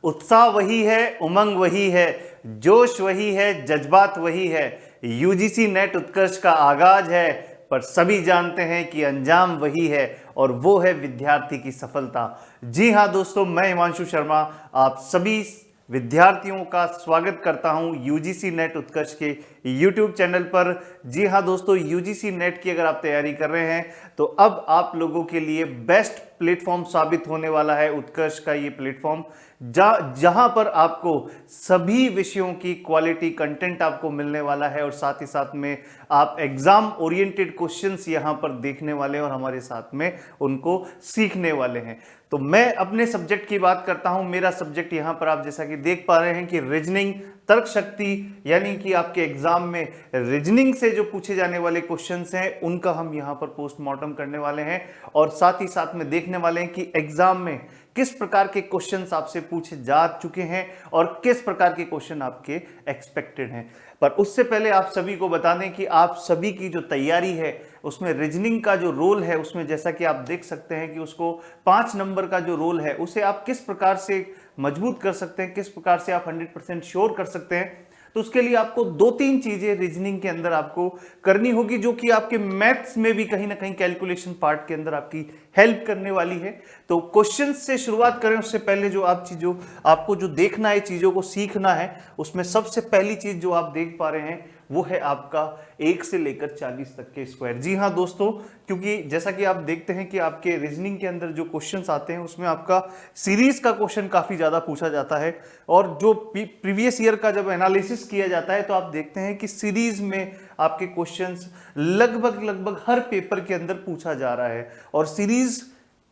उत्साह वही है, उमंग वही है, जोश वही है, जज्बात वही है। यूजीसी नेट उत्कर्ष का आगाज है, पर सभी जानते हैं कि अंजाम वही है, और वो है विद्यार्थी की सफलता। जी हां दोस्तों, मैं हिमांशु शर्मा आप सभी विद्यार्थियों का स्वागत करता हूं यूजीसी नेट उत्कर्ष के यूट्यूब चैनल पर। जी हां दोस्तों, यूजीसी नेट की अगर आप तैयारी कर रहे हैं तो अब आप लोगों के लिए बेस्ट प्लेटफॉर्म साबित होने वाला है उत्कर्ष का ये प्लेटफॉर्म, जहां पर आपको सभी विषयों की क्वालिटी कंटेंट आपको मिलने वाला है, और साथ ही साथ में आप एग्जाम ओरिएंटेड क्वेश्चंस यहां पर देखने वाले हैं और हमारे साथ में उनको सीखने वाले हैं। तो मैं अपने सब्जेक्ट की बात करता हूं। मेरा सब्जेक्ट यहां पर आप जैसा कि देख पा रहे हैं कि रीजनिंग, तर्क शक्ति, यानी कि आपके एग्जाम में रीजनिंग से जो पूछे जाने वाले क्वेश्चंस हैं उनका हम यहां पर पोस्टमार्टम करने वाले हैं, और साथ ही साथ में देखने वाले हैं कि एग्जाम में किस प्रकार के क्वेश्चंस आपसे पूछे जा चुके हैं और किस प्रकार के क्वेश्चन आपके एक्सपेक्टेड हैं। पर उससे पहले आप सभी को बता दें कि आप सभी की जो तैयारी है उसमें रीजनिंग का जो रोल है, उसमें जैसा कि आप देख सकते हैं कि उसको 5 नंबर का जो रोल है उसे आप किस प्रकार से मजबूत कर सकते हैं, किस प्रकार से आप 100% श्योर कर सकते हैं। तो उसके लिए आपको 2-3 चीजें रीजनिंग के अंदर आपको करनी होगी, जो कि आपके मैथ्स में भी कहीं ना कहीं कैलकुलेशन पार्ट के अंदर आपकी हेल्प करने वाली है। तो क्वेश्चन से शुरुआत करें उससे पहले जो आपको जो देखना है, चीजों को सीखना है, उसमें सबसे पहली चीज जो आप देख पा रहे हैं वो है आपका 1 से लेकर 40 तक के स्क्वायर। जी हां दोस्तों, क्योंकि जैसा कि आप देखते हैं कि आपके रीजनिंग के अंदर जो क्वेश्चंस आते हैं उसमें आपका सीरीज का क्वेश्चन काफी ज्यादा पूछा जाता है, और जो प्रीवियस ईयर का जब एनालिसिस किया जाता है तो आप देखते हैं कि सीरीज में आपके क्वेश्चंस लगभग हर पेपर के अंदर पूछा जा रहा है, और सीरीज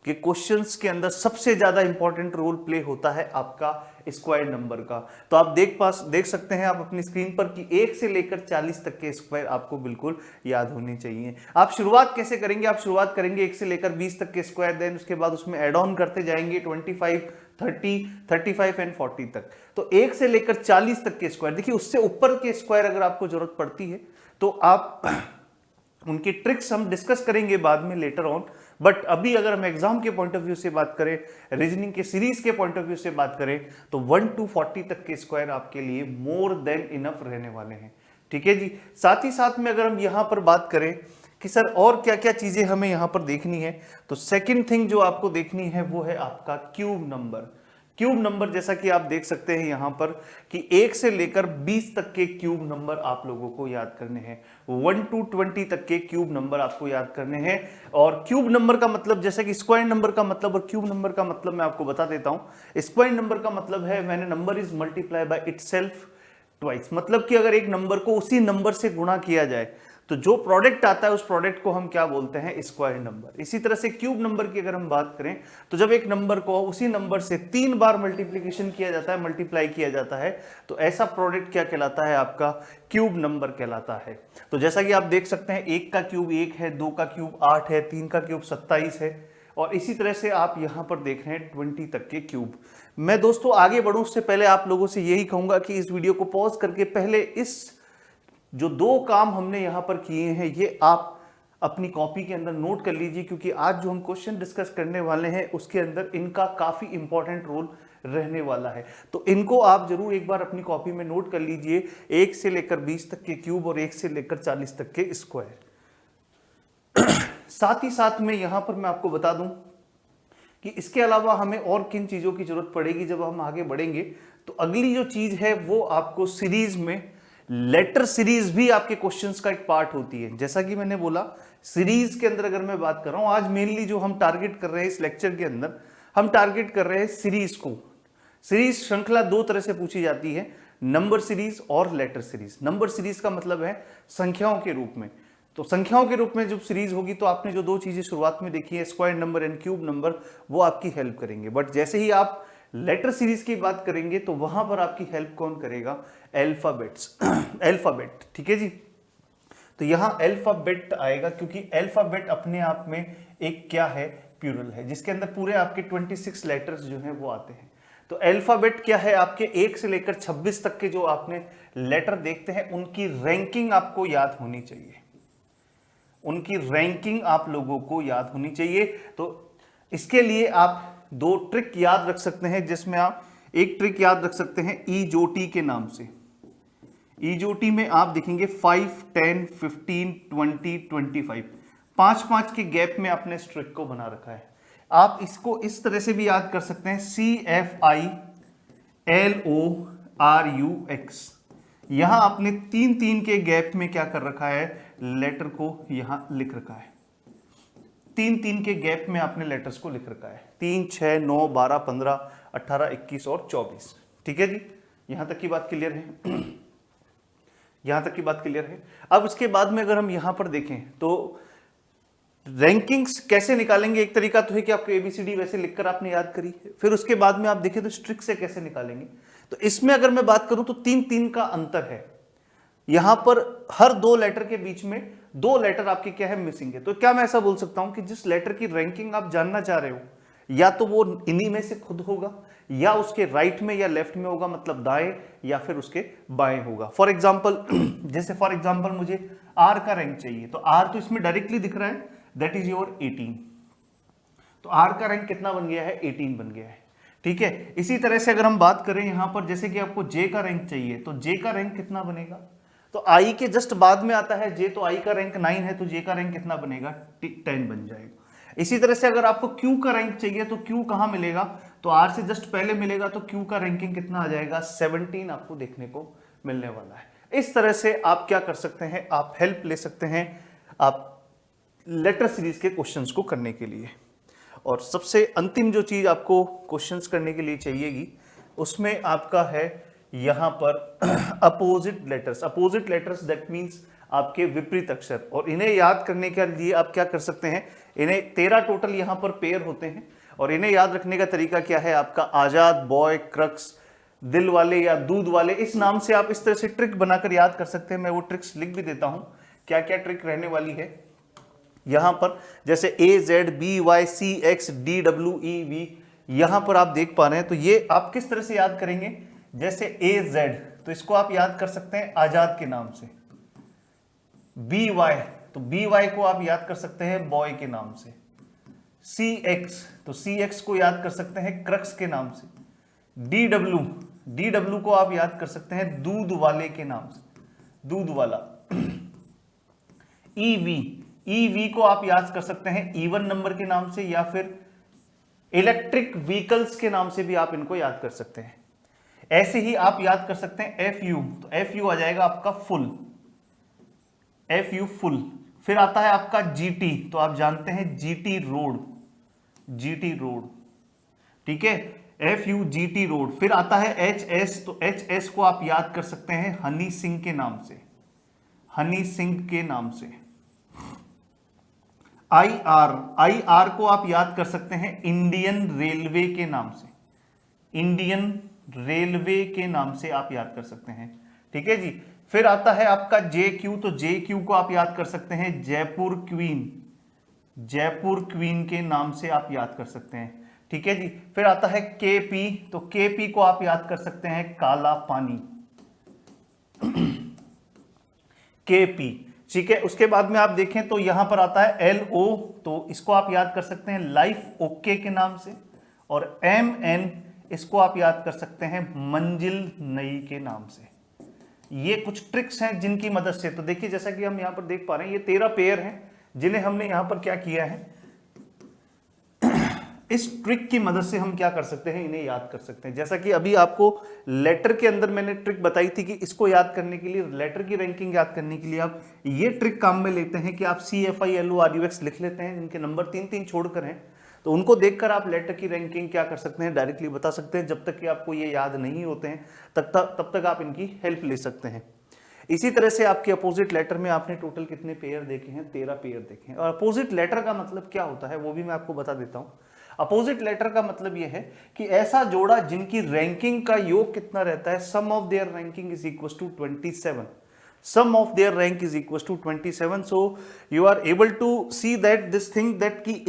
के क्वेश्चंस के अंदर सबसे ज्यादा इंपॉर्टेंट रोल प्ले होता है आपका स्क्वायर नंबर का। तो आप देख सकते हैं आप अपनी स्क्रीन पर कि 1 से लेकर 40 तक के स्क्वायर आपको बिल्कुल याद होने चाहिए। आप शुरुआत कैसे करेंगे? आप शुरुआत करेंगे 1 से लेकर 20 तक के स्क्वायर, देन उसके बाद उसमें एड ऑन करते जाएंगे 25, 30, 35 एंड 40 तक। तो 1 से लेकर 40 तक के स्क्वायर, देखिए उससे ऊपर के स्क्वायर अगर आपको जरूरत पड़ती है तो आप उनकी ट्रिक्स हम डिस्कस करेंगे बाद में लेटर ऑन। बट अभी अगर हम एग्जाम के पॉइंट ऑफ व्यू से बात करें, रीजनिंग के सीरीज के पॉइंट ऑफ व्यू से बात करें, तो 1 to 40 तक के स्क्वायर आपके लिए मोर देन इनफ रहने वाले हैं। ठीक है जी। साथ ही साथ में अगर हम यहां पर बात करें कि सर और क्या क्या चीजें हमें यहां पर देखनी है, तो सेकेंड थिंग जो आपको देखनी है वो है आपका क्यूब नंबर। क्यूब नंबर जैसा कि आप देख सकते हैं यहां पर कि 1 से लेकर 20 तक के क्यूब नंबर आप लोगों को याद करने हैं। 1 to 20 तक के क्यूब नंबर आपको याद करने हैं। और क्यूब नंबर का मतलब, जैसा कि स्क्वायर नंबर का मतलब और क्यूब नंबर का मतलब मैं आपको बता देता हूं। स्क्वायर नंबर का मतलब है when a number is multiply by itself twice, मतलब कि अगर एक नंबर को उसी नंबर से गुणा किया जाए तो जो प्रोडक्ट आता है उस प्रोडक्ट को हम क्या बोलते हैं? Square number. इसी तरह से क्यूब नंबर की अगर हम बात करें तो जब एक नंबर को उसी नंबर से 3 बार मल्टीप्लिकेशन किया जाता है, मल्टीप्लाई किया जाता है, तो ऐसा प्रोडक्ट क्या कहलाता है? आपका क्यूब नंबर कहलाता है। तो जैसा कि आप देख सकते हैं 1 का क्यूब 1 है, 2 का क्यूब 8 है, 3 का क्यूब 27 है, और इसी तरह से आप यहां पर देख रहे हैं 20 तक के क्यूब। मैं दोस्तों आगे बढ़ूं उससे पहले आप लोगों से यही कहूंगा कि इस वीडियो को पॉज करके पहले इस जो 2 काम हमने यहां पर किए हैं ये आप अपनी कॉपी के अंदर नोट कर लीजिए, क्योंकि आज जो हम क्वेश्चन डिस्कस करने वाले हैं उसके अंदर इनका काफी इंपॉर्टेंट रोल रहने वाला है। तो इनको आप जरूर एक बार अपनी कॉपी में नोट कर लीजिए, 1 से लेकर 20 तक के क्यूब और 1 से लेकर 40 तक के स्क्वायर। साथ ही साथ में यहां पर मैं आपको बता दूं कि इसके अलावा हमें और किन चीजों की जरूरत पड़ेगी जब हम आगे बढ़ेंगे। तो अगली जो चीज है वो आपको सीरीज में लेटर सीरीज भी आपके क्वेश्चंस का एक पार्ट होती है। जैसा कि मैंने बोला, सीरीज के अंदर अगर मैं बात कर रहा हूं, आज मेनली जो हम टारगेट कर रहे हैं इस लेक्चर के अंदर, हम टारगेट कर रहे हैं सीरीज को। सीरीज श्रृंखला 2 तरह से पूछी जाती है, नंबर सीरीज और लेटर सीरीज। नंबर सीरीज का मतलब है संख्याओं के रूप में। तो संख्याओं के रूप में जब सीरीज होगी तो आपने जो 2 चीजें शुरुआत में देखी है, square number and cube number, वो आपकी हेल्प करेंगे। बट जैसे ही आप लेटर सीरीज की बात करेंगे तो वहां पर आपकी हेल्प कौन करेगा? अल्फाबेट्स। अल्फाबेट, ठीक है जी। तो यहां अल्फाबेट आएगा क्योंकि अल्फाबेट अपने आप में एक क्या है? प्लूरल है, जिसके अंदर पूरे आपके 26 लेटर्स जो हैं वो आते हैं। तो अल्फाबेट क्या है? आपके 1 से लेकर 26 तक के जो आपने लेटर देखते हैं उनकी रैंकिंग आपको याद होनी चाहिए। उनकी रैंकिंग आप लोगों को याद होनी चाहिए। तो इसके लिए आप 2 ट्रिक याद रख सकते हैं, जिसमें आप एक ट्रिक याद रख सकते हैं ईजोटी के नाम से। ईजोटी में आप देखेंगे 5, 10, 15, 20, 25 5-5 के गैप में आपने इस ट्रिक को बना रखा है। आप इसको इस तरह से भी याद कर सकते हैं CFILORUX। यहां आपने 3-3 के गैप में क्या कर रखा है, लेटर को यहां लिख रखा है। 3-3 के गैप में आपने लेटर्स को लिख रखा है, 3, 6, 9, 12, 15, 18, 21 और 24। ठीक है जी, यहां तक की बात क्लियर है? यहां तक की बात क्लियर है। अब इसके बाद में अगर हम यहां पर देखें तो रैंकिंग्स कैसे निकालेंगे, एक तरीका तो है कि आपको ABCD वैसे लिखकर आपने याद करी है, फिर उसके बाद में आप देखें तो स्ट्रिक से कैसे निकालेंगे। तो इसमें अगर मैं बात करूं तो 3-3 का अंतर है। यहां पर हर 2 लेटर के बीच में 2 लेटर आपके क्या है, मिसिंग है। तो क्या मैं ऐसा बोल सकता हूं कि जिस लेटर की रैंकिंग आप जानना चाह रहे हो या तो वो इन्हीं में से खुद होगा या उसके राइट में या लेफ्ट में होगा, मतलब दाएं, या फिर उसके बाएं होगा। फॉर एग्जाम्पल जैसे फॉर एग्जाम्पल मुझे R का रैंक चाहिए, तो R तो इसमें डायरेक्टली दिख रहा है, दैट इज योर 18। तो R का रैंक कितना बन गया है, 18 बन गया है। ठीक है, इसी तरह से अगर हम बात करें यहां पर, जैसे कि आपको J का रैंक चाहिए, तो J का रैंक कितना बनेगा, तो I के जस्ट बाद में आता है J, तो I का रैंक 9 है, तो J का रैंक कितना बनेगा, 10 बन जाएगा। इसी तरह से अगर आपको Q का रैंक चाहिए तो Q कहां मिलेगा, तो R से जस्ट पहले मिलेगा, तो Q का रैंकिंग कितना आ जाएगा, 17 आपको देखने को मिलने वाला है। इस तरह से आप क्या कर सकते हैं, आप हेल्प ले सकते हैं आप लेटर सीरीज के क्वेश्चंस को करने के लिए। और सबसे अंतिम जो चीज आपको क्वेश्चंस करने के लिए चाहिएगी, उसमें आपका है यहां पर opposite letters. Opposite letters that means आपके विपरीत अक्षर, और इन्हें याद करने के लिए आप क्या कर सकते हैं, इन्हें 13 टोटल यहां पर पेयर होते हैं, और इन्हें याद रखने का तरीका क्या है आपका, आजाद, बॉय, क्रक्स, दिल वाले या दूध वाले, इस नाम से आप इस तरह से ट्रिक बनाकर याद कर सकते हैं। मैं वो ट्रिक्स लिख भी देता हूं, क्या क्या ट्रिक रहने वाली है यहां पर। जैसे AZBYCXDWEV यहां पर आप देख पा रहे हैं, तो ये आप किस तरह से याद करेंगे, जैसे AZ तो इसको आप याद कर सकते हैं आजाद के नाम से, BY तो BY को आप याद कर सकते हैं बॉय के नाम से, CX तो CX को याद कर सकते हैं क्रक्स के नाम से, DW को आप याद कर सकते हैं दूध वाले के नाम से, दूध वाला। EV को आप याद कर सकते हैं इवन नंबर के नाम से, या फिर इलेक्ट्रिक व्हीकल्स के नाम से भी आप इनको याद कर सकते हैं। ऐसे ही आप याद कर सकते हैं FU, तो FU आ जाएगा आपका फुल, FU फुल। फिर आता है आपका GT, तो आप जानते हैं GT रोड, GT रोड। ठीक है, FU GT रोड। फिर आता है HS, तो HS को आप याद कर सकते हैं हनी सिंह के नाम से, हनी सिंह के नाम से। IR को आप याद कर सकते हैं इंडियन रेलवे के नाम से, इंडियन रेलवे के नाम से आप याद कर सकते हैं। ठीक है जी। फिर आता है आपका JQ, तो JQ को आप याद कर सकते हैं जयपुर क्वीन, जयपुर क्वीन के नाम से आप याद कर सकते हैं। ठीक है जी। फिर आता है KP, तो KP को आप याद कर सकते हैं काला पानी, KP। ठीक है, उसके बाद में आप देखें तो यहां पर आता है LO, तो इसको आप याद कर सकते हैं लाइफ ओके के नाम से, और MN इसको आप याद कर सकते हैं मंजिल नई के नाम से। ये कुछ ट्रिक्स हैं जिनकी मदद से, तो देखिए जैसा कि हम यहां पर देख पा रहे हैं, ये 13 पेयर हैं जिन्हें हमने यहां पर क्या किया है, इस ट्रिक की मदद से हम क्या कर सकते हैं, इन्हें याद कर सकते हैं। जैसा कि अभी आपको लेटर के अंदर मैंने ट्रिक बताई थी कि इसको याद करने के लिए, लेटर की रैंकिंग याद करने के लिए आप ये ट्रिक काम में लेते हैं कि आप CFILORUX लिख लेते हैं, जिनके नंबर 3-3 छोड़कर हैं, तो उनको देखकर आप लेटर की रैंकिंग क्या कर सकते हैं, डायरेक्टली बता सकते हैं। जब तक कि आपको ये याद नहीं होते हैं तब तक आप इनकी हेल्प ले सकते हैं। इसी तरह से आपके अपोजिट लेटर में आपने टोटल कितने पेयर देखे हैं, 13 पेयर देखे हैं। और अपोजिट लेटर का मतलब क्या होता है वो भी मैं आपको बता देता हूं। अपोजिट लेटर का मतलब यह है कि ऐसा जोड़ा जिनकी रैंकिंग का योग कितना रहता है, sum of their ranking is equal to 27, sum of their rank is equals to 27. so you are able to see that this thing that कि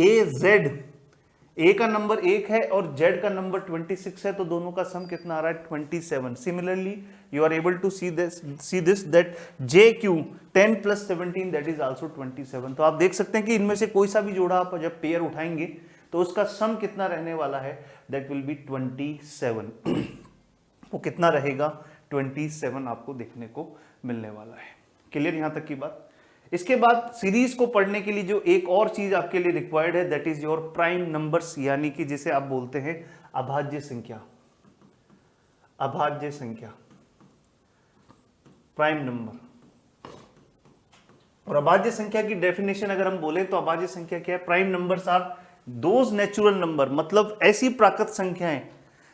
A का नंबर 1 है और Z का नंबर 26 है, तो दोनों का सम कितना आ रहा है, 27। Similarly you are able to see this that JQ 10 plus 17 that is also 27। तो आप देख सकते हैं कि इनमें से कोई सा भी जोड़ा आप जब पेयर उठाएंगे तो उसका सम कितना रहने वाला है, दैट विल बी 27। वो कितना रहेगा, 27 आपको देखने को मिलने वाला है। क्लियर यहां तक की बात। इसके बाद सीरीज को पढ़ने के लिए जो एक और चीज आपके लिए रिक्वायर्ड है, that is your prime numbers, यानी कि जिसे आप बोलते हैं अभाज्य संख्या। अभाज्य संख्या, प्राइम नंबर। और अभाज्य संख्या की डेफिनेशन अगर हम बोले तो अभाज्य संख्या क्या है, prime numbers are those natural number, मतलब ऐसी प्राकृत संख्याएं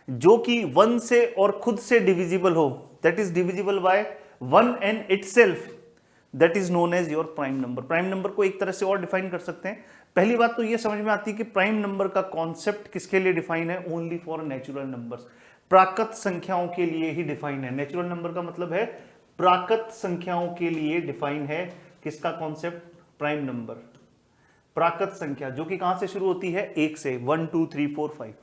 जो कि 1 से और खुद से डिविजिबल हो, that is divisible by 1 and itself, that is known as your prime number. Prime number को एक तरह से और डिफाइन कर सकते हैं। पहली बात तो यह समझ में आती है कि प्राइम नंबर का कॉन्सेप्ट किसके लिए डिफाइन है, ओनली फॉर नेचुरल नंबर्स, प्राकृत संख्याओं के लिए ही डिफाइन है। नेचुरल नंबर का मतलब है प्राकृत संख्याओं के लिए डिफाइन है। किसका कॉन्सेप्ट, प्राइम नंबर, प्राकृत संख्या जो कि कहां से शुरू होती है, 1 से, 1 2 3 4 5।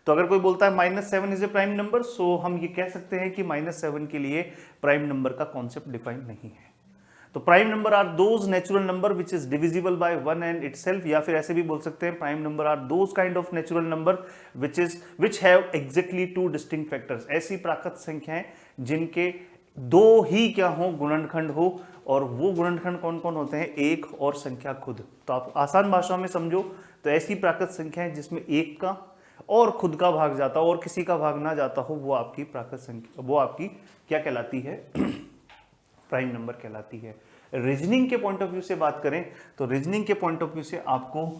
तो अगर कोई बोलता है -7 is a prime number, so हम ये कह सकते हैं कि -7 के लिए प्राइम नंबर का कॉन्सेप्ट डिफाइन नहीं है। तो prime number are those natural number which is divisible by 1 and itself, या फिर ऐसे भी बोल सकते हैं prime number are those kind of natural number which have exactly 2 distinct factors, ऐसी प्राकृत संख्याएं जिनके दो ही क्या हो, गुणनखंड हो, और वो गुणनखंड कौन कौन होते हैं, एक और संख्या खुद। तो आप आसान भाषा में समझो तो ऐसी प्राकृत संख्याएं जिसमें एक का और खुद का भाग जाता हो और किसी का भाग ना जाता हो, वो आपकी प्राकृत संख्या, वो आपकी क्या कहलाती है, प्राइम नंबर कहलाती है। रीजनिंग के पॉइंट ऑफ व्यू से बात करें तो रीजनिंग के पॉइंट ऑफ व्यू से आपको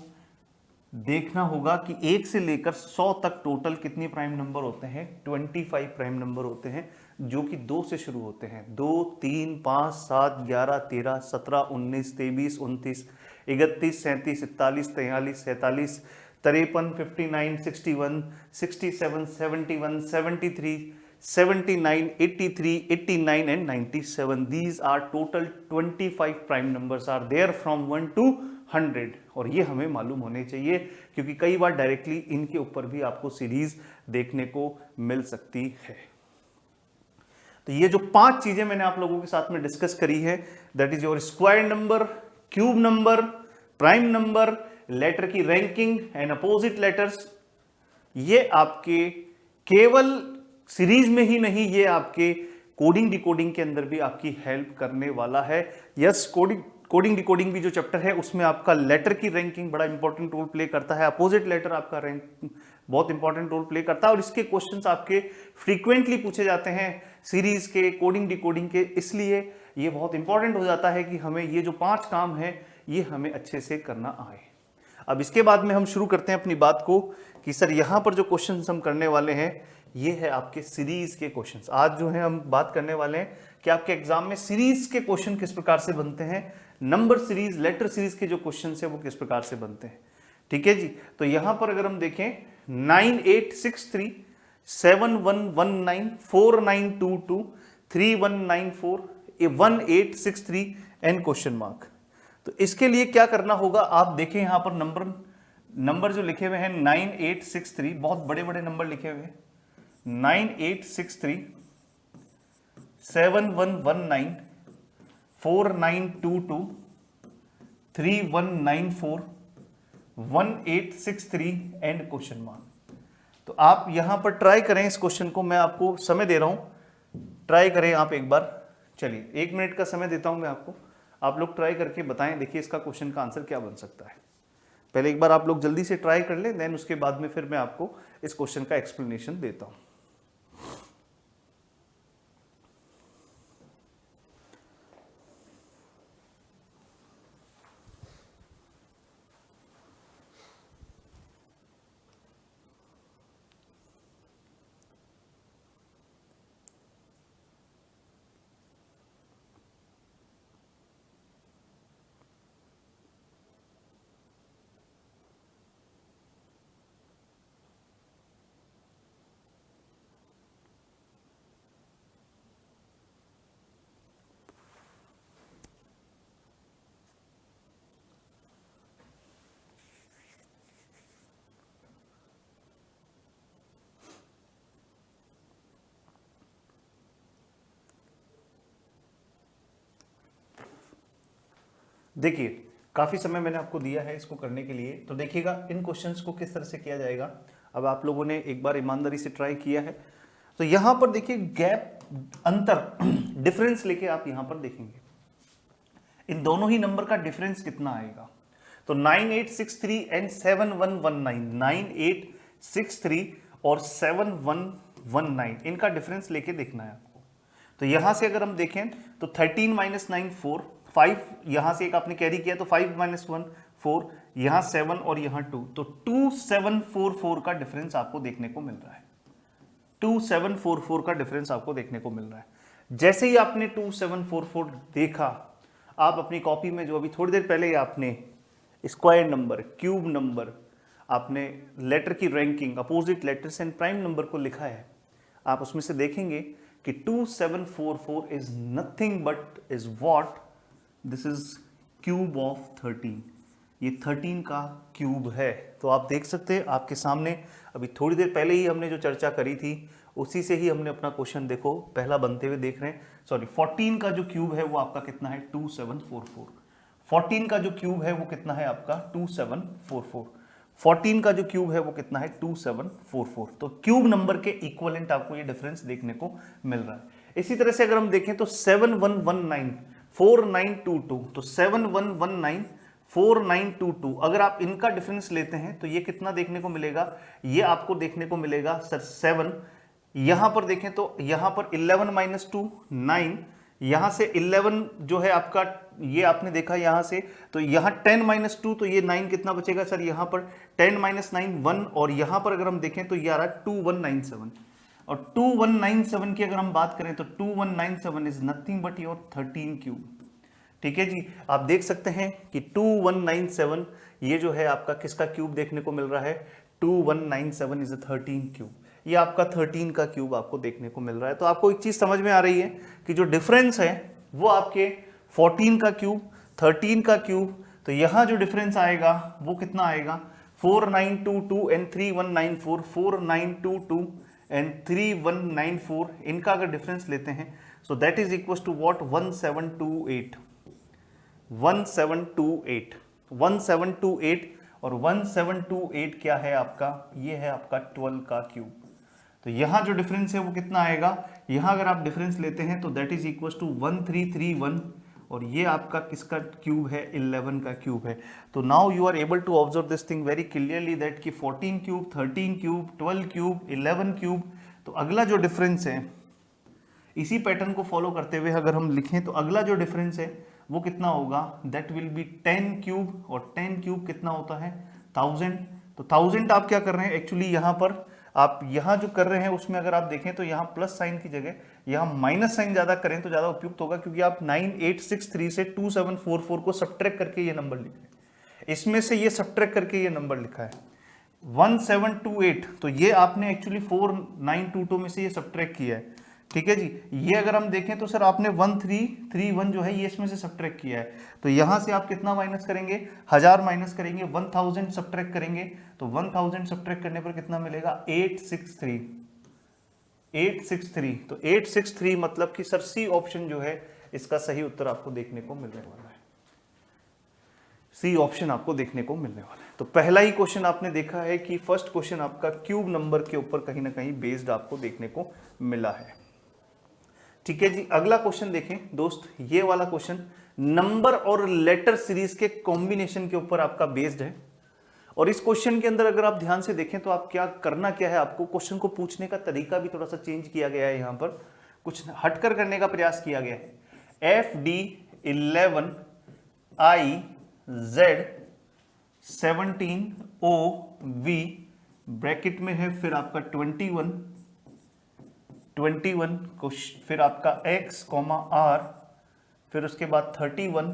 देखना होगा कि 1 से लेकर 100 तक टोटल कितने प्राइम नंबर होते हैं, 25 प्राइम नंबर होते हैं, जो कि 2 से शुरू होते हैं। 2 3 5 7 11 13 17 19 23 29 31 37 41 43 47 53 59 61 67 71 73 79 83 89 and 97, these are total 25 prime numbers are there from 1 to 100। और ये हमें मालूम होने चाहिए क्योंकि कई बार डायरेक्टली इनके ऊपर भी आपको सीरीज देखने को मिल सकती है। तो ये जो 5 चीजें मैंने आप लोगों के साथ में डिस्कस करी है, that is your square number, cube number, prime number, letter की रैंकिंग एंड अपोजिट लेटर्स, ये आपके केवल सीरीज में ही नहीं, ये आपके कोडिंग डिकोडिंग के अंदर भी आपकी हेल्प करने वाला है। यस, कोडिंग डिकोडिंग भी जो चैप्टर है उसमें आपका लेटर की रैंकिंग बड़ा इंपॉर्टेंट रोल प्ले करता है, अपोजिट लेटर आपका रैंक बहुत इंपॉर्टेंट रोल प्ले करता है, और इसके क्वेश्चंस आपके फ्रीक्वेंटली पूछे जाते हैं सीरीज के, कोडिंग डिकोडिंग के, इसलिए ये बहुत इंपॉर्टेंट हो जाता है कि हमें ये जो 5 काम है ये हमें अच्छे से करना आए। अब इसके बाद में हम शुरू करते हैं अपनी बात को कि सर यहाँ पर जो क्वेश्चन हम करने वाले हैं ये है आपके सीरीज के क्वेश्चंस। आज जो है हम बात करने वाले हैं कि आपके एग्जाम में सीरीज के क्वेश्चन किस प्रकार से बनते हैं, नंबर सीरीज, लेटर सीरीज के जो क्वेश्चन है वो किस प्रकार से बनते हैं। ठीक है जी। तो यहां पर अगर हम देखें 9863 7119 4922 3194 1863 एंड क्वेश्चन मार्क। तो इसके लिए क्या करना होगा, आप देखें यहां पर नंबर जो लिखे हुए हैं 9863, बहुत बड़े बड़े नंबर लिखे हुए हैं, 9863 7119 4922 3194 1863 एंड क्वेश्चन मार्क। तो आप यहां पर ट्राई करें इस क्वेश्चन को, मैं आपको समय दे रहा हूं, ट्राई करें आप एक बार। चलिए 1 मिनट का समय देता हूं मैं आपको, आप लोग ट्राई करके बताएं, देखिए इसका क्वेश्चन का आंसर क्या बन सकता है। पहले एक बार आप लोग जल्दी से ट्राई कर लें, देन उसके बाद में फिर मैं आपको इस क्वेश्चन का एक्सप्लेनेशन देता हूं। देखिए काफ़ी समय मैंने आपको दिया है इसको करने के लिए, तो देखिएगा इन क्वेश्चंस को किस तरह से किया जाएगा। अब आप लोगों ने एक बार ईमानदारी से ट्राई किया है, तो यहाँ पर देखिए गैप, अंतर, डिफरेंस लेके आप यहाँ पर देखेंगे इन दोनों ही नंबर का डिफरेंस कितना आएगा। तो 9863 एंड 7119, 9863 और 7119 इनका डिफरेंस लेके देखना है आपको। तो यहां से अगर हम देखें तो 13 माइनस 9 4, 5 यहां से एक आपने कैरी किया तो 5 माइनस 1 4, यहां 7 और यहां 2, तो 2744 का डिफरेंस आपको देखने को मिल रहा है। 2744 का डिफरेंस आपको देखने को मिल रहा है। जैसे ही आपने 2744 देखा, आप अपनी कॉपी में जो अभी थोड़ी देर पहले आपने स्क्वायर नंबर, क्यूब नंबर, आपने लेटर की ranking, opposite letters and prime number को लिखा है, आप उसमें से देखेंगे कि 2744 is nothing but is what, this is cube of 13, ये 13 का क्यूब है। तो आप देख सकते हैं आपके सामने अभी थोड़ी देर पहले ही हमने जो चर्चा करी थी उसी से ही हमने अपना क्वेश्चन देखो पहला बनते हुए देख रहे हैं। सॉरी, 14 का जो क्यूब है वो आपका कितना है 2744। 14 का जो क्यूब है वो कितना है आपका 2744। 14 का जो क्यूब है वो कितना है 2744। तो क्यूब नंबर के इक्विवेलेंट आपको ये डिफरेंस देखने को मिल रहा है। इसी तरह से अगर हम देखें तो 7119 4922, तो 7119 4922 अगर आप इनका डिफरेंस लेते हैं तो ये कितना देखने को मिलेगा, ये आपको देखने को मिलेगा सर 7। यहां पर देखें तो यहां पर 11 माइनस 2 9, यहां से 11 जो है आपका, ये आपने देखा यहां से, तो यहां 10 माइनस 2, तो ये 9 कितना बचेगा सर, यहां पर 10 माइनस 9 1, और यहां पर अगर हम देखें तो ये आ रहा है 2197, और 2197 की अगर हम बात करें तो 2197 is nothing but your 13 cube. ठीक है जी, आप देख सकते हैं कि 2197 ये जो है आपका किसका क्यूब देखने को मिल रहा है, 2197 इज अ 13 क्यूब, ये आपका 13 का क्यूब आपको देखने को मिल रहा है। तो आपको एक चीज समझ में आ रही है कि जो डिफरेंस है वो आपके 14 का क्यूब, 13 का क्यूब, तो यहां जो डिफरेंस आएगा वो कितना आएगा 4922 एंड 3194, 4922 एंड 3194 इनका अगर डिफरेंस लेते हैं so that is equal to what 1728, 1728, 1728, और 1728 क्या है आपका, ये है आपका 12 का क्यूब। तो यहां जो डिफरेंस है वो कितना आएगा, यहां अगर आप डिफरेंस लेते हैं तो दैट इज इक्वल टू 1331, और ये आपका किसका क्यूब है 11 का क्यूब है। तो now you are able to observe this thing very clearly that कि 14 क्यूब, 13 क्यूब, 12 क्यूब, 11 क्यूब। तो अगला जो डिफरेंस है इसी पैटर्न को फॉलो करते हुए अगर हम लिखें तो अगला जो डिफरेंस है वो कितना होगा, दैट विल बी 10 क्यूब, और 10 क्यूब कितना होता है 1000। तो 1000 आप क्या कर रहे हैं एक्चुअली, यहाँ पर आप यहाँ जो कर रहे हैं उसमें अगर आप देखें तो यहाँ प्लस साइन की जगह यहाँ माइनस साइन ज्यादा करें तो ज्यादा उपयुक्त होगा, क्योंकि आप 9863 से 2744 को सब्ट्रैक्ट करके ये नंबर लिख रहे हैं, इसमें से ये सब्ट्रैक्ट करके ये नंबर लिखा है 1728, तो ये आपने एक्चुअली 4922 में से ये सब्ट्रैक्ट किया है। ठीक है जी, ये अगर हम देखें तो सर आपने 1331 जो है ये इसमें से सब्ट्रैक्ट किया है, तो यहां से आप कितना माइनस करेंगे 1000 माइनस करेंगे, 1000 सब्ट्रैक्ट करेंगे, तो 1000 सब्ट्रैक्ट करने पर कितना मिलेगा 863, 863। तो 863 मतलब कि सर सी ऑप्शन जो है इसका सही उत्तर आपको देखने को मिलने वाला है, सी ऑप्शन आपको देखने को मिलने वाला है। तो पहला ही क्वेश्चन आपने देखा है कि फर्स्ट क्वेश्चन आपका क्यूब नंबर के ऊपर कहीं ना कहीं बेस्ड आपको देखने को मिला है। ठीक है जी, अगला क्वेश्चन देखें दोस्त, ये वाला क्वेश्चन नंबर और लेटर सीरीज के कॉम्बिनेशन के ऊपर आपका बेस्ड है, और इस क्वेश्चन के अंदर अगर आप ध्यान से देखें तो आप क्या करना क्या है, आपको क्वेश्चन को पूछने का तरीका भी थोड़ा सा चेंज किया गया है, यहां पर कुछ हटकर करने का प्रयास किया गया है। FD11IZ17OV ब्रैकेट में है, फिर आपका 21 को, फिर आपका X, R, फिर उसके बाद 31,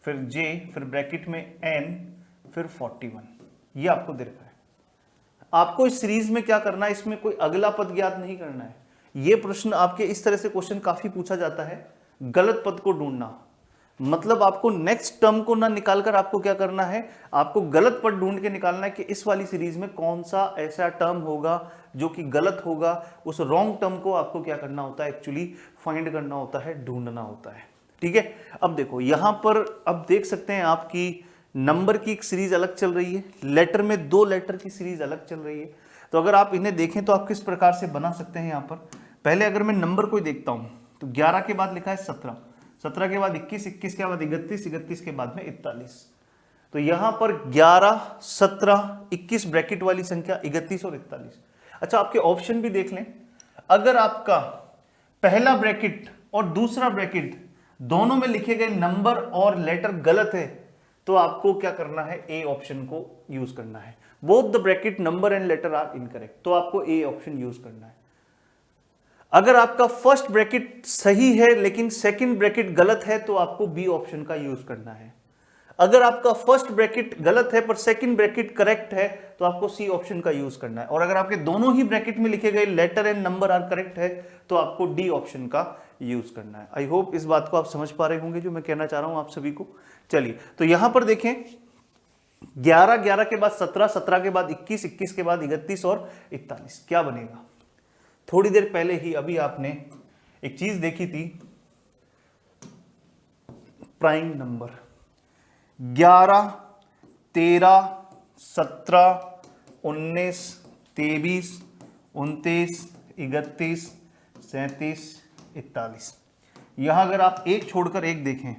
फिर J, फिर ब्रैकेट में N, फिर 41, ये आपको दे रखा है। आपको इस सीरीज में क्या करना है, इसमें कोई अगला पद ज्ञात नहीं करना है। ये प्रश्न आपके इस तरह से क्वेश्चन काफी पूछा जाता है, गलत पद को ढूंढना, मतलब आपको नेक्स्ट टर्म को ना निकालकर आपको क्या करना है, आपको गलत पद ढूंढ के निकालना है कि इस वाली सीरीज में कौन सा ऐसा टर्म होगा जो कि गलत होगा। उस रॉन्ग टर्म को आपको क्या करना होता है, एक्चुअली फाइंड करना होता है, ढूंढना होता है। ठीक है। अब देखो यहां पर अब देख सकते हैं आपकी नंबर की एक सीरीज अलग चल रही है, लेटर में 2 लेटर की सीरीज अलग चल रही है। तो अगर आप इन्हें देखें तो आप किस प्रकार से बना सकते हैं यहां पर, पहले अगर मैं नंबर को देखता हूं तो 11 के बाद लिखा है 17, 17 के बाद 21, 21 के बाद 31, 31 के बाद में 41। तो यहां पर 11, 17, 21 ब्रैकेट वाली संख्या, 31 और 41। अच्छा आपके ऑप्शन भी देख लें, अगर आपका पहला ब्रैकेट और दूसरा ब्रैकेट दोनों में लिखे गए नंबर और लेटर गलत है तो आपको क्या करना है, ए ऑप्शन को यूज करना है। Both the bracket number and letter are incorrect, तो आपको ए ऑप्शन यूज करना है। अगर आपका फर्स्ट ब्रैकेट सही है लेकिन सेकंड ब्रैकेट गलत है तो आपको बी ऑप्शन का यूज करना है। अगर आपका फर्स्ट ब्रैकेट गलत है पर सेकंड ब्रैकेट करेक्ट है तो आपको सी ऑप्शन का यूज करना है। और अगर आपके दोनों ही ब्रैकेट में लिखे गए letter and number are correct है तो आपको डी ऑप्शन का यूज करना है। आई होप इस बात को आप समझ पा रहे होंगे जो मैं कहना चाह रहा हूं आप सभी को। चलिए तो यहां पर देखें 11, 11 के बाद 17, 17 के बाद 21, 21 के बाद 31 और 41, क्या बनेगा। थोड़ी देर पहले ही अभी आपने एक चीज देखी थी, प्राइम नंबर 11, 13, 17, 19, 23, 29, 31, 37, 41। यहां अगर आप एक छोड़कर एक देखें,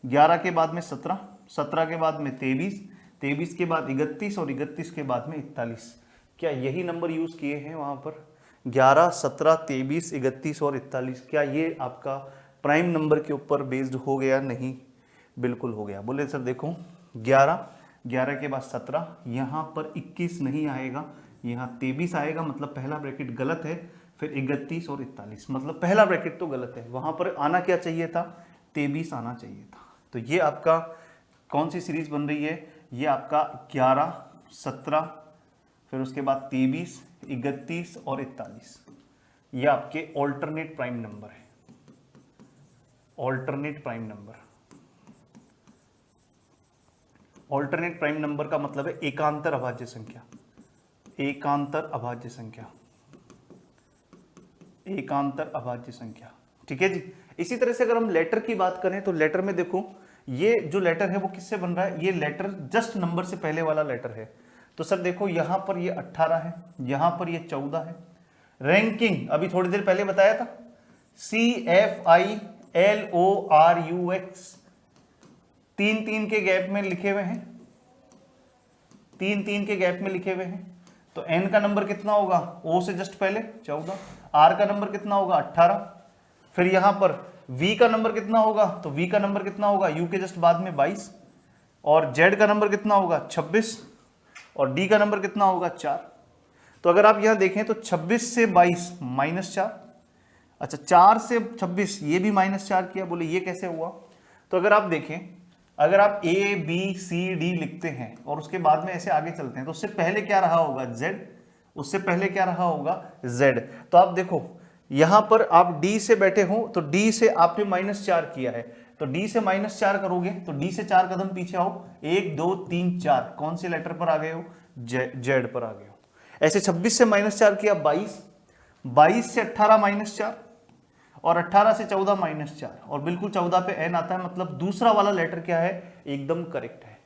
11 के बाद में 17, 17 के बाद में 23, 23 के बाद 31 और 31 के बाद में 41। क्या यही नंबर यूज किए हैं वहां पर, 11, 17, 23, 31 और 41? क्या ये आपका प्राइम नंबर के ऊपर बेस्ड हो गया? नहीं, बिल्कुल हो गया। बोले सर देखो 11, 11 के बाद 17, यहाँ पर 21 नहीं आएगा, यहाँ 23 आएगा, मतलब पहला ब्रैकेट गलत है। फिर 31 और 41, मतलब पहला ब्रैकेट तो गलत है, वहाँ पर आना क्या चाहिए था, 23 आना चाहिए था। तो ये आपका कौन सी सीरीज बन रही है, ये आपका 11, 17, फिर उसके बाद 23, 31 और 41, ये आपके ऑल्टरनेट प्राइम नंबर है। Alternate prime number, alternate prime number का मतलब है एकांतर अभाज्य संख्या, एकांतर अभाज्य संख्या, एकांतर अभाज्य संख्या। ठीक है जी। इसी तरह से अगर हम लेटर की बात करें तो लेटर में देखो ये जो लेटर है वो किससे बन रहा है, ये लेटर जस्ट नंबर से पहले वाला लेटर है। तो सर देखो यहां पर ये 18 है, यहां पर ये 14 है। रैंकिंग अभी थोड़ी देर पहले बताया था, CFILORUX, 3-3 के गैप में लिखे हुए हैं, 3-3 के गैप में लिखे हुए हैं। तो N का नंबर कितना होगा, O से जस्ट पहले 14, R का नंबर कितना होगा 18, फिर यहां पर V का नंबर कितना होगा, तो V का नंबर कितना होगा U के जस्ट बाद में 22, और Z का नंबर कितना होगा 26, और D का नंबर कितना होगा 4। तो अगर आप यहां देखें तो 26 से 22 -4, अच्छा 4 से 26 ये भी -4 किया, बोले ये कैसे हुआ। तो अगर आप देखें, अगर आप ABCD लिखते हैं और उसके बाद में ऐसे आगे चलते हैं तो उससे पहले क्या रहा होगा Z, उससे पहले क्या रहा होगा Z। तो आप देखो यहां पर आप D से बैठे हो तो D से आपने -4 किया है, तो D से -4 करोगे तो D से 4 कदम पीछे आओ, 1 2 3 4, कौन से लेटर पर आ गए हो, Z पर आ गए हो। ऐसे 26 से -4 किया 22, 22 से 18 -4, और 18 से 14 -4, और बिल्कुल 14 पे N आता है, मतलब दूसरा वाला लेटर क्या है, एकदम करेक्ट है।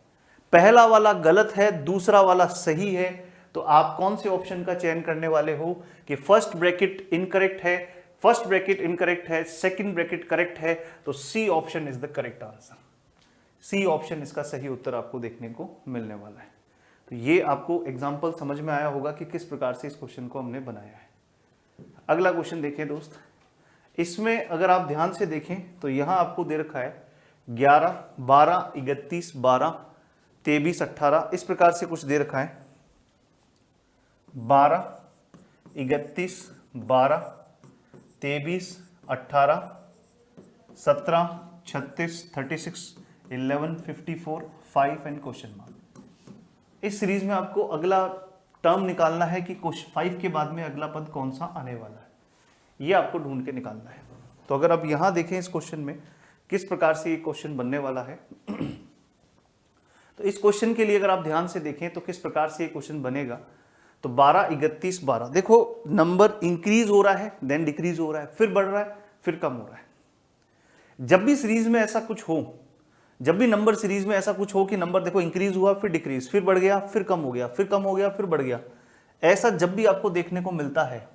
पहला वाला गलत है, दूसरा वाला सही है। तो आप कौन से ऑप्शन का चयन करने वाले हो कि फर्स्ट ब्रैकेट इनकरेक्ट है, फर्स्ट ब्रैकेट इनकरेक्ट है, सेकंड ब्रैकेट करेक्ट है, तो C option is the correct answer. C option इसका सही उत्तर आपको देखने को मिलने वाला है। तो ये आपको एग्जाम्पल समझ में आया होगा कि किस प्रकार से इस क्वेश्चन को हमने बनाया है। अगला क्वेश्चन देखें दोस्त, इसमें अगर आप ध्यान से देखें तो यहां आपको दे रखा है 11, 12, 31, 12, 23, 18, इस प्रकार से कुछ दे रखा है। 12, 31, 12, 23, 18, 17, 36, 36, 11, 54, 5 एंड क्वेश्चन मार्क। इस सीरीज में आपको अगला टर्म निकालना है कि 5 के बाद में अगला पद कौन सा आने वाला है, ये आपको ढूंढ के निकालना है। तो अगर आप यहां देखें इस क्वेश्चन में किस प्रकार से ये क्वेश्चन बनने वाला है, तो इस क्वेश्चन के लिए अगर आप ध्यान से देखें तो किस प्रकार से ये क्वेश्चन बनेगा। तो 12, 31, 12, देखो नंबर इंक्रीज हो रहा है, देन डिक्रीज हो रहा है, फिर बढ़ रहा है, फिर कम हो रहा है। जब भी सीरीज में ऐसा कुछ हो, जब भी नंबर सीरीज में ऐसा कुछ हो कि नंबर देखो इंक्रीज हुआ फिर डिक्रीज, फिर बढ़ गया फिर कम हो गया, फिर कम हो गया फिर बढ़ गया, ऐसा जब भी आपको देखने को मिलता है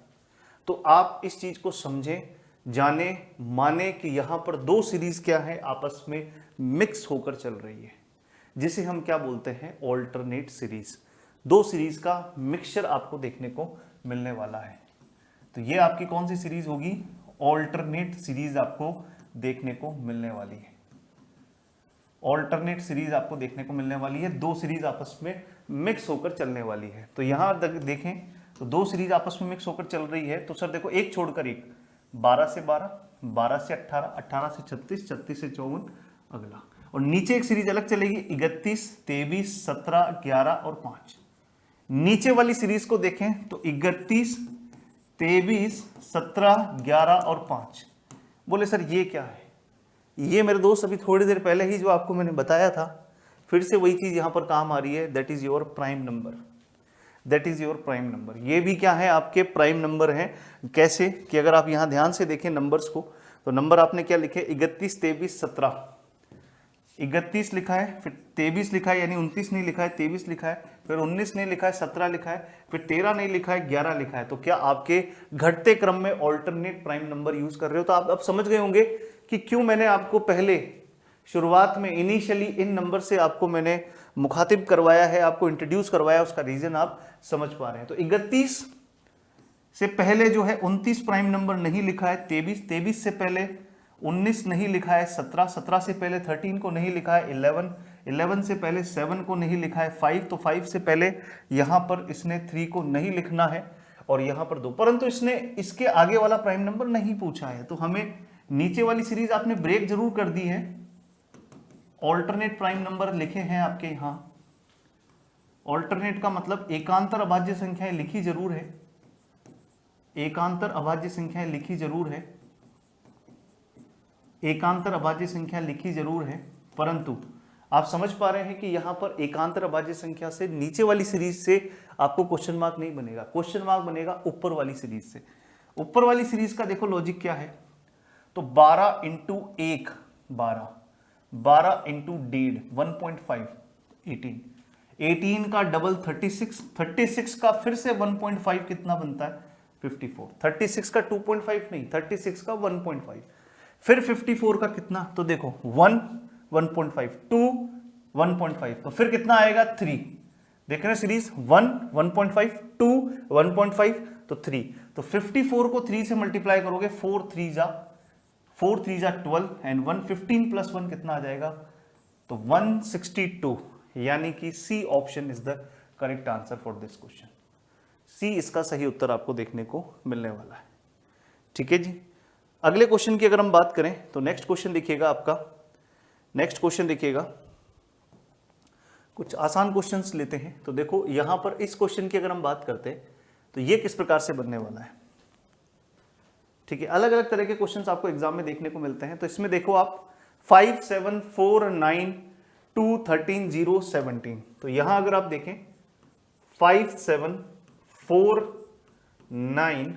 तो आप इस चीज को समझें, जाने, माने कि यहां पर दो सीरीज क्या है, आपस में मिक्स होकर चल रही है, जिसे हम क्या बोलते हैं, ऑल्टरनेट सीरीज। दो सीरीज का मिक्सचर आपको देखने को मिलने वाला है। तो ये आपकी कौन सी सीरीज होगी, ऑल्टरनेट सीरीज आपको देखने को मिलने वाली है। ऑल्टरनेट सीरीज आपको देखने को मिलने वाली है, दो सीरीज आपस में मिक्स होकर चलने वाली है। तो यहां देखें तो दो सीरीज आपस में मिक्स होकर चल रही है, तो सर देखो एक छोड़कर एक, 12 से 12, 12 से 18, 18 से 36, 36 से 54 अगला, और नीचे एक सीरीज अलग चलेगी 31, 23, 17, 11 और 5। नीचे वाली सीरीज को देखें तो 31, 23, 17, 11 और 5। बोले सर ये क्या है, ये मेरे दोस्त अभी थोड़ी देर पहले ही जो आपको मैंने बताया था, फिर से वही चीज यहां पर काम आ रही है, that is your prime number, that is your prime number. ये भी क्या है, आपके प्राइम नंबर हैं। कैसे कि अगर आप यहां ध्यान से देखें नंबर्स को, तो नंबर आपने क्या लिखे, 31, 23, 17, 31 लिखा है, फिर 23 लिखा है, यानी 29 नहीं लिखा है, 23 लिखा है, फिर 19 नहीं लिखा है, 17 लिखा है, फिर 13 नहीं लिखा है, 11 लिखा है। तो क्या आपके घटते क्रम में ऑल्टरनेट प्राइम नंबर यूज कर रहे हो। तो आप अब समझ गए होंगे कि क्यों मैंने आपको पहले शुरुआत में इनिशियली इन नंबर से आपको मैंने मुखातिब करवाया है, आपको इंट्रोड्यूस करवाया, उसका रीजन आप समझ पा रहे हैं। तो 31 से पहले जो है 29 प्राइम नंबर नहीं लिखा है, 23, 23 से पहले 19 नहीं लिखा है, 17, 17 से पहले 13 को नहीं लिखा है, 11, 11 से पहले 7 को नहीं लिखा है, 5, तो 5 से पहले यहां पर इसने 3 को नहीं लिखना है, और यहां पर 2, परंतु इसने इसके आगे वाला प्राइम नंबर नहीं पूछा है। तो हमें नीचे वाली सीरीज आपने ब्रेक जरूर कर दी है, ऑल्टरनेट प्राइम नंबर लिखे हैं आपके यहां, ऑल्टरनेट का मतलब एकांतर अभाज्य संख्याएं लिखी जरूर है, एकांतर अभाज्य संख्याएं लिखी जरूर है, एकांतर अभाज्य संख्या लिखी जरूर है, परंतु आप समझ पा रहे हैं कि यहां पर एकांतर अभाज्य संख्या से नीचे वाली सीरीज से आपको क्वेश्चन मार्क नहीं बनेगा, क्वेश्चन मार्क बनेगा ऊपर वाली सीरीज से। ऊपर वाली सीरीज का देखो लॉजिक क्या है, तो 12 इंटू 1 12, 12 इंटू 1.5 1.5 18, 18 का डबल 36, 36 का फिर से 1.5 कितना बनता है 54, 36 का 2.5 नहीं, 36 का 1.5, फिर 54 का कितना, तो देखो 1 1.5, 2 1.5, तो फिर कितना आएगा 3। देख रहे हैं सीरीज, 1 1.5, 2 1.5, तो 3, तो 54 को 3 से मल्टीप्लाई करोगे, 4 3 जा 12, एंड 115 प्लस 1 कितना आ जाएगा, तो 162, यानी कि C option is the correct answer for this question. C इसका सही उत्तर आपको देखने को मिलने वाला है। ठीक है जी। अगले क्वेश्चन की अगर हम बात करें तो नेक्स्ट क्वेश्चन देखिएगा आपका, नेक्स्ट क्वेश्चन देखिएगा, कुछ आसान क्वेश्चंस लेते हैं। तो देखो यहां पर इस क्वेश्चन की अगर हम बात करते हैं तो ये किस प्रकार से बनने वाला है। ठीक है, अलग अलग तरह के क्वेश्चंस आपको एग्जाम में देखने को मिलते हैं। तो इसमें देखो आप 5 7 4 9 2 13 0 17, तो यहां अगर आप देखें 5 7 4 9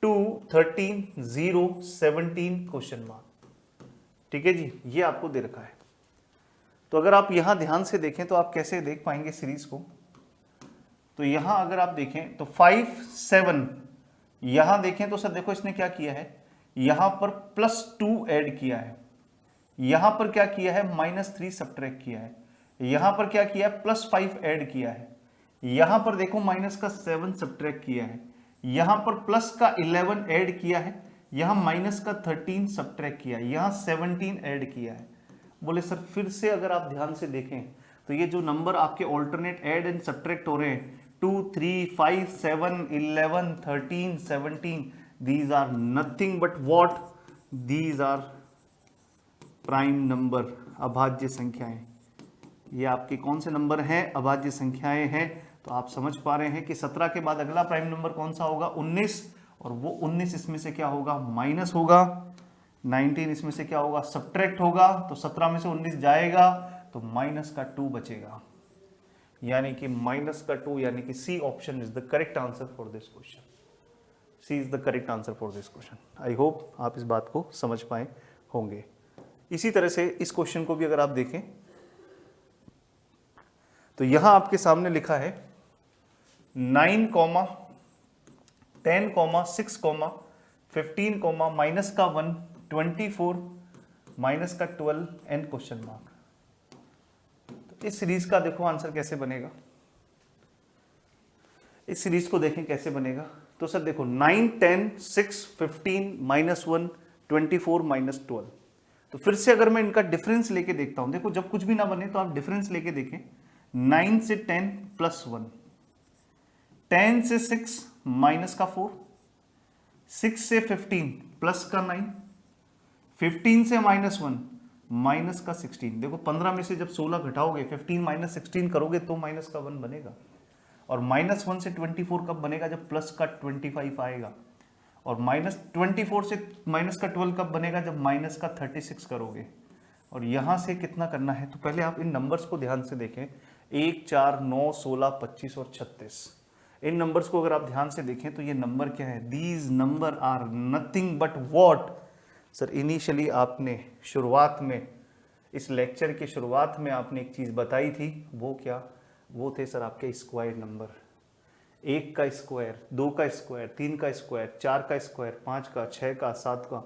2 13 0 17 क्वेश्चन मार्क। ठीक है जी, ये आपको दे रखा है। तो अगर आप यहां ध्यान से देखें तो आप कैसे देख पाएंगे सीरीज को, तो यहां अगर आप देखें तो 5 7, यहां देखें तो सर देखो इसने क्या किया है, यहां पर +2 ऐड किया है, यहां पर क्या किया है -3 सब्ट्रैक्ट किया है, यहां पर क्या किया है +5 ऐड किया है, यहां पर देखो -7 सब्ट्रैक्ट किया है, यहां पर +11 ऐड किया है, यहां -13 सब्ट्रैक्ट किया है, यहां 17 ऐड किया है। बोले सर फिर से अगर आप ध्यान से देखें तो ये जो नंबर आपके ऑल्टरनेट ऐड एंड सब्ट्रैक्ट हो रहे हैं 2 3 5 7 11 13 17, these are nothing but what, these are prime number, अभाज्य संख्याएं। ये आपके कौन से नंबर हैं, अभाज्य संख्याएं हैं। तो आप समझ पा रहे हैं कि 17 के बाद अगला प्राइम नंबर कौन सा होगा 19, और वो 19 इसमें से क्या होगा माइनस होगा, 19 इसमें से क्या होगा सब्ट्रैक्ट होगा, तो 17 में से 19 जाएगा तो -2 बचेगा, यानी कि -2, यानी कि C option is the correct answer for this question. C is the correct answer for this question. I hope आप इस बात को समझ पाए होंगे। इसी तरह से इस क्वेश्चन को भी अगर आप देखें तो यहां आपके सामने लिखा है 9, 10, 6, 15, माइनस का 1, 24, माइनस का 12 एंड क्वेश्चन मार्क। तो इस सीरीज का देखो आंसर कैसे बनेगा, इस सीरीज को देखें कैसे बनेगा। तो सर देखो 9, 10, 6, 15, माइनस 1, 24, माइनस 12। तो फिर से अगर मैं इनका डिफरेंस लेके देखता हूं, देखो जब कुछ भी ना बने तो आप डिफरेंस लेके देखें। 9 से 10 प्लस 1, 10 से 6 माइनस का 4, 6 से 15 प्लस का 9, 15 से माइनस 1 माइनस का 16। देखो 15 में से जब 16 घटाओगे 15 माइनस 16 करोगे तो माइनस का 1 बनेगा। और माइनस 1 से 24 कब बनेगा, जब प्लस का 25 आएगा। और माइनस 24 से माइनस का 12 कब बनेगा, जब माइनस का 36 करोगे। और यहां से कितना करना है, तो पहले आप इन नंबर्स को ध्यान से देखें। 1, 4, 9, 16, 25 और 36। इन नंबर्स को अगर आप ध्यान से देखें तो ये नंबर क्या है, these numbers are nothing but what. Sir initially आपने शुरुआत में, इस लेक्चर की शुरुआत में आपने एक चीज बताई थी, वो क्या, वो थे सर आपके स्क्वायर नंबर। 1 का स्क्वायर, 2 का स्क्वायर, 3 का स्क्वायर, 4 का स्क्वायर, 5 का, 6 का, 7 का,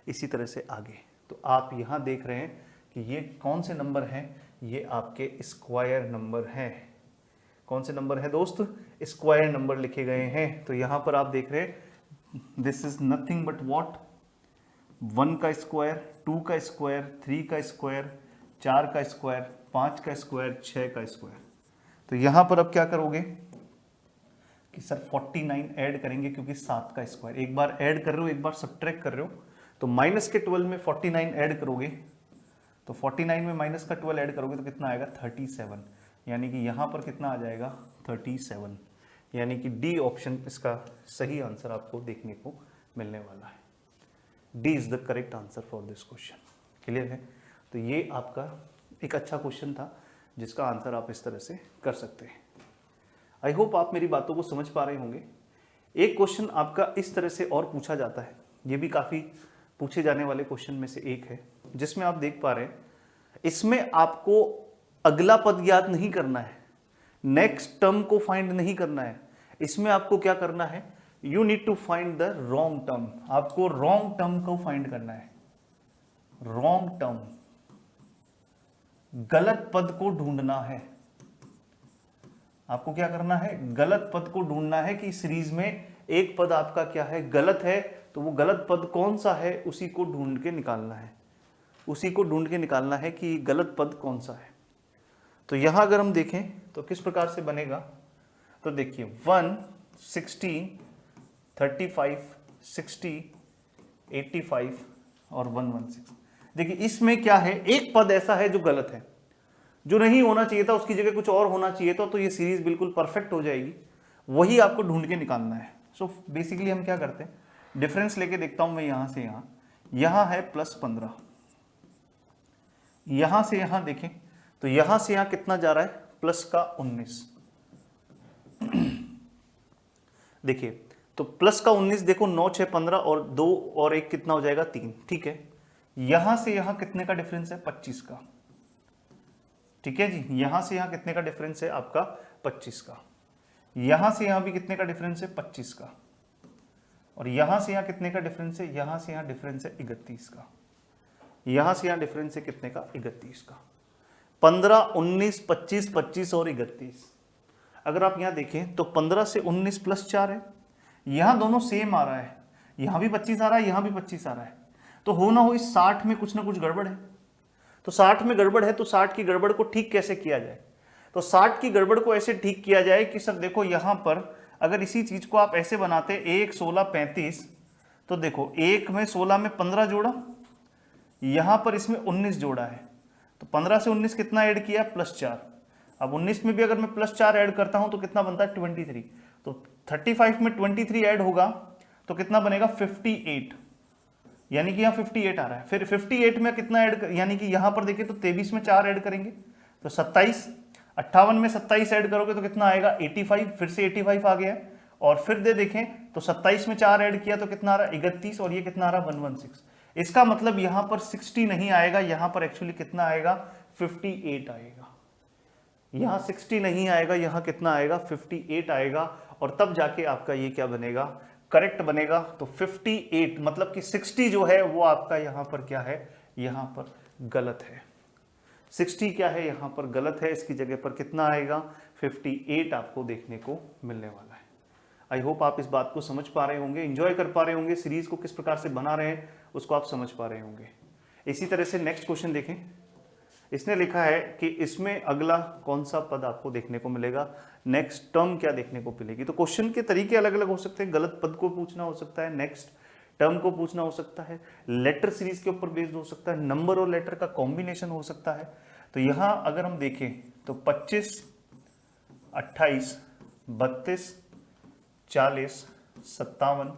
इसी तरह से आगे। तो आप यहाँ देख रहे हैं कि ये कौन से नंबर हैं, ये आपके स्क्वायर नंबर हैं। कौन से नंबर हैं दोस्त, स्क्वायर नंबर लिखे गए हैं। तो यहाँ पर आप देख रहे हैं this is nothing but what, 1 का स्क्वायर, 2 का स्क्वायर, 3 का स्क्वायर, 4 का स्क्वायर, 5 का स्क्वायर, 6 का स्क्वायर। तो यहाँ पर अब क्या करोगे कि सर 49 ऐड करेंगे, क्योंकि 7 का स्क्वायर, एक बार ऐड कर रहे हो एक बार सब्ट्रैक्ट कर रहे हो। तो माइनस के 12 में 49 ऐड करोगे, तो 49 में माइनस का 12 ऐड करोगे तो कितना आएगा 37। यानी कि यहाँ पर कितना आ जाएगा 37। यानी कि डी ऑप्शन इसका सही आंसर आपको देखने को मिलने वाला है। D is the correct answer for this question. Clear है। तो ये आपका एक अच्छा क्वेश्चन था जिसका आंसर आप इस तरह से कर सकते हैं। आई होप आप मेरी बातों को समझ पा रहे होंगे। एक क्वेश्चन आपका इस तरह से और पूछा जाता है, ये भी काफ़ी पूछे जाने वाले क्वेश्चन में से एक है, जिसमें आप देख पा रहे हैं इसमें आपको अगला पद याद नहीं करना है, नेक्स्ट टर्म को फाइंड नहीं करना है। इसमें आपको क्या करना है, you need to find the wrong term. आपको रॉन्ग टर्म को फाइंड करना है, रॉन्ग टर्म, गलत पद को ढूंढना है। आपको क्या करना है, गलत पद को ढूंढना है कि सीरीज में एक पद आपका क्या है, गलत है। तो वो गलत पद कौन सा है उसी को ढूंढ के निकालना है, उसी को ढूंढ के निकालना है कि गलत पद कौन सा है। तो यहां अगर हम देखें तो किस प्रकार से बनेगा, तो देखिए 1, 16, 35, 60, 85 और 116। देखिए इसमें क्या है, एक पद ऐसा है जो गलत है, जो नहीं होना चाहिए था, उसकी जगह कुछ और होना चाहिए था। तो ये सीरीज बिल्कुल परफेक्ट हो जाएगी, वही आपको ढूंढ के निकालना है। सो बेसिकली हम क्या करते हैं, डिफरेंस लेके देखता हूं मैं यहां से यहां, यहां है +15, यहां से यहां देखें तो यहां से यहां कितना जा रहा है, प्लस का 19। देखिए तो प्लस का 19, देखो 9, 6, 15 और 2 और 1 कितना हो जाएगा 3। ठीक है, यहां से यहां कितने का डिफरेंस है, 25 का। ठीक है जी, यहां से यहां कितने का डिफरेंस है आपका 25 का। यहां से यहां भी कितने का डिफरेंस है 25 का। और यहां से यहां कितने का डिफरेंस है, यहां से यहां डिफरेंस है 31 का। यहां से यहां डिफरेंस है कितने का, 31 का। 15, 19, 25, 25 और 31। अगर आप यहां देखें तो 15 से 19 प्लस 4 है, यहां दोनों सेम आ रहा है, यहां भी 25 आ रहा है, यहां भी 25 आ रहा है। तो हो ना हो इस 60 में कुछ ना कुछ गड़बड़ है। तो 60 में गड़बड़ है, तो 60 की गड़बड़ को ठीक कैसे किया जाए, तो 60 की गड़बड़ को ऐसे ठीक किया जाए कि सर देखो यहां पर अगर इसी चीज को आप ऐसे बनाते 1, 16, 35, तो देखो 1 में 16 में 15 जोड़ा, यहां पर इसमें 19 जोड़ा है, तो 15 से 19 कितना ऐड किया, +4। अब 19 में भी अगर मैं +4 ऐड करता हूं तो कितना बनता है 23। तो 35 में 23 ऐड होगा तो कितना बनेगा 58, यानी कि यहाँ 58 आ रहा है। फिर 58 में कितना ऐड, यानी कि यहाँ पर देखिए तो 23 में 4 ऐड करेंगे तो 27, 58 में 27 ऐड करोगे तो कितना आएगा 85, फिर से 85 आ गया। और फिर दे देखें तो 27 में 4 ऐड किया तो कितना आ रहा है 31, और ये कितना आ रहा है 116। इसका मतलब यहां पर 60 नहीं आएगा, यहां पर एक्चुअली कितना आएगा, 58 आएगा। यहां 60 नहीं आएगा, यहां कितना आएगा, 58 आएगा, और तब जाके आपका ये क्या बनेगा, करेक्ट बनेगा। तो 58 मतलब कि 60 जो है वो आपका यहां पर क्या है, यहां पर गलत है। 60 क्या है, यहां पर गलत है, इसकी जगह पर कितना आएगा, 58 आपको देखने को मिलने वाला है। आई होप आप इस बात को समझ पा रहे होंगे, एंजॉय कर पा रहे होंगे, सीरीज को किस प्रकार से बना रहे हैं उसको आप समझ पा रहे होंगे। इसी तरह से नेक्स्ट क्वेश्चन देखें। इसने लिखा है कि इसमें अगला कौन सा पद आपको देखने को मिलेगा, नेक्स्ट टर्म क्या देखने को मिलेगी। तो क्वेश्चन के तरीके अलग अलग हो सकते हैं, गलत पद को पूछना हो सकता है, नेक्स्ट टर्म को पूछना हो सकता है, लेटर सीरीज के ऊपर बेस्ड हो सकता है, नंबर और लेटर का कॉम्बिनेशन हो सकता है। तो यहां अगर हम देखें तो 25, 28, 32, 40, 57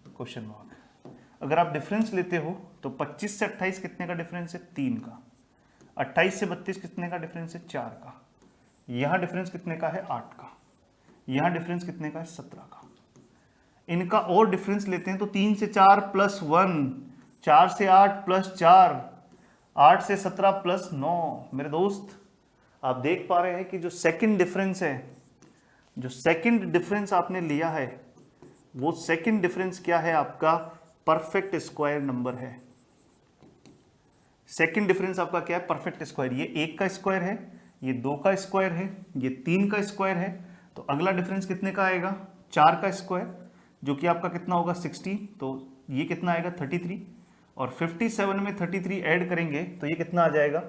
क्वेश्चन मार्क। अगर आप डिफरेंस लेते हो तो 25 से 28 कितने का डिफरेंस है, 3 का। 28 से 32 कितने का डिफरेंस है, 4 का। यहां डिफरेंस कितने का है, 8 का। यहां डिफरेंस कितने का है, 17 का। इनका और डिफरेंस लेते हैं तो 3 से 4 प्लस 1, 4 से 8 प्लस 4, 8 से 17 प्लस 9। मेरे दोस्त आप देख पा रहे हैं कि जो सेकंड डिफरेंस है, जो सेकंड डिफरेंस आपने लिया है, वो सेकंड डिफरेंस क्या है, आपका परफेक्ट स्क्वायर नंबर है। सेकंड डिफरेंस आपका क्या है, परफेक्ट स्क्वायर। ये 1 का स्क्वायर है, ये 2 का स्क्वायर है, ये 3 का स्क्वायर है। तो अगला डिफरेंस कितने का आएगा, 4 का स्क्वायर, जो कि आपका कितना होगा, 60। तो ये कितना आएगा, 33, और 57 में 33 ऐड करेंगे तो ये कितना आ जाएगा,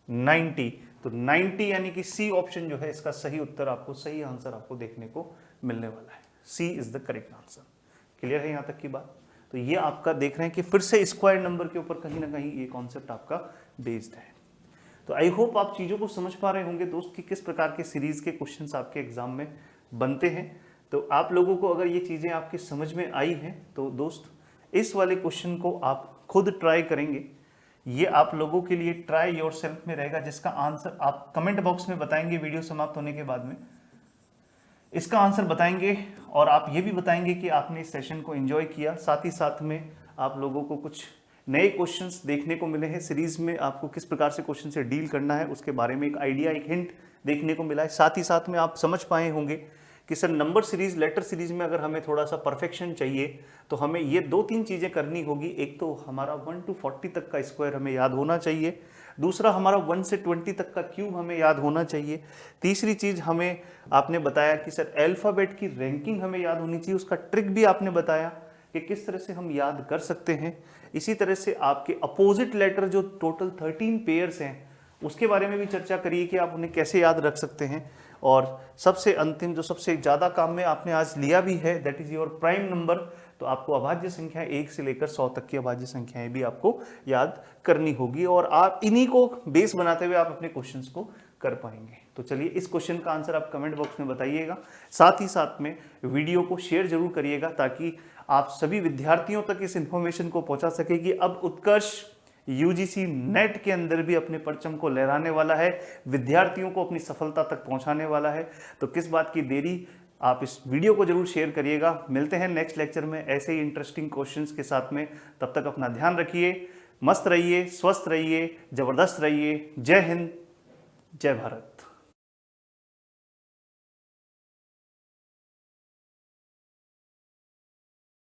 90। तो 90 यानी कि सी ऑप्शन जो है इसका सही उत्तर आपको, सही आंसर आपको देखने को मिलने वाला है। C is the correct answer. Clear है यहां तक की बात। तो ये आपका देख रहे हैं कि फिर से स्क्वायर नंबर के ऊपर कहीं ना कहीं ये कॉन्सेप्ट आपका बेस्ड है। तो आई होप आप चीज़ों को समझ पा रहे होंगे दोस्त कि किस प्रकार के सीरीज के क्वेश्चंस आपके एग्जाम में बनते हैं। तो आप लोगों को अगर ये चीज़ें आपकी समझ में आई हैं तो दोस्त इस वाले क्वेश्चन को आप खुद ट्राई करेंगे। ये आप लोगों के लिए ट्राई योरसेल्फ में रहेगा, जिसका आंसर आप कमेंट बॉक्स में बताएंगे वीडियो समाप्त होने के बाद में। इसका आंसर बताएंगे और आप ये भी बताएंगे कि आपने इस सेशन को एंजॉय किया। साथ ही साथ में आप लोगों को कुछ नए क्वेश्चंस देखने को मिले हैं सीरीज में, आपको किस प्रकार से क्वेश्चन से डील करना है उसके बारे में एक आइडिया, एक हिंट देखने को मिला है। साथ ही साथ में आप समझ पाए होंगे कि sir number series, letter series में अगर हमें थोड़ा सा परफेक्शन चाहिए तो हमें ये 2-3 चीज़ें करनी होगी। एक तो हमारा 1 to 40 तक का स्क्वायर हमें याद होना चाहिए, दूसरा हमारा 1 से 20 तक का क्यूब हमें याद होना चाहिए, तीसरी चीज़ हमें आपने बताया कि सर अल्फ़ाबेट की रैंकिंग हमें याद होनी चाहिए, उसका ट्रिक भी आपने बताया कि किस तरह से हम याद कर सकते हैं। इसी तरह से आपके अपोजिट लेटर जो टोटल 13 पेयर्स हैं उसके बारे में भी चर्चा करिए कि आप उन्हें कैसे याद रख सकते हैं। और सबसे अंतिम जो सबसे ज़्यादा काम में आपने आज लिया भी है, that is your prime number. तो आपको अभाज्य संख्या 1 से लेकर 100 तक की अभाज्य संख्याएं भी आपको याद करनी होगी, और आप इन्हीं को बेस बनाते हुए आप अपने क्वेश्चंस को कर पाएंगे। तो चलिए इस क्वेश्चन का आंसर आप कमेंट बॉक्स में बताइएगा। साथ ही साथ में वीडियो को शेयर जरूर करिएगा ताकि आप सभी विद्यार्थियों तक इस इंफॉर्मेशन को पहुंचा सके कि अब उत्कर्ष यूजीसी नेट के अंदर भी अपने परचम को लहराने वाला है, विद्यार्थियों को अपनी सफलता तक पहुंचाने वाला है। तो किस बात की देरी, आप इस वीडियो को जरूर शेयर करिएगा। मिलते हैं नेक्स्ट लेक्चर में ऐसे ही इंटरेस्टिंग क्वेश्चंस के साथ में। तब तक अपना ध्यान रखिए, मस्त रहिए, स्वस्थ रहिए, जबरदस्त रहिए। जय हिंद, जय भारत।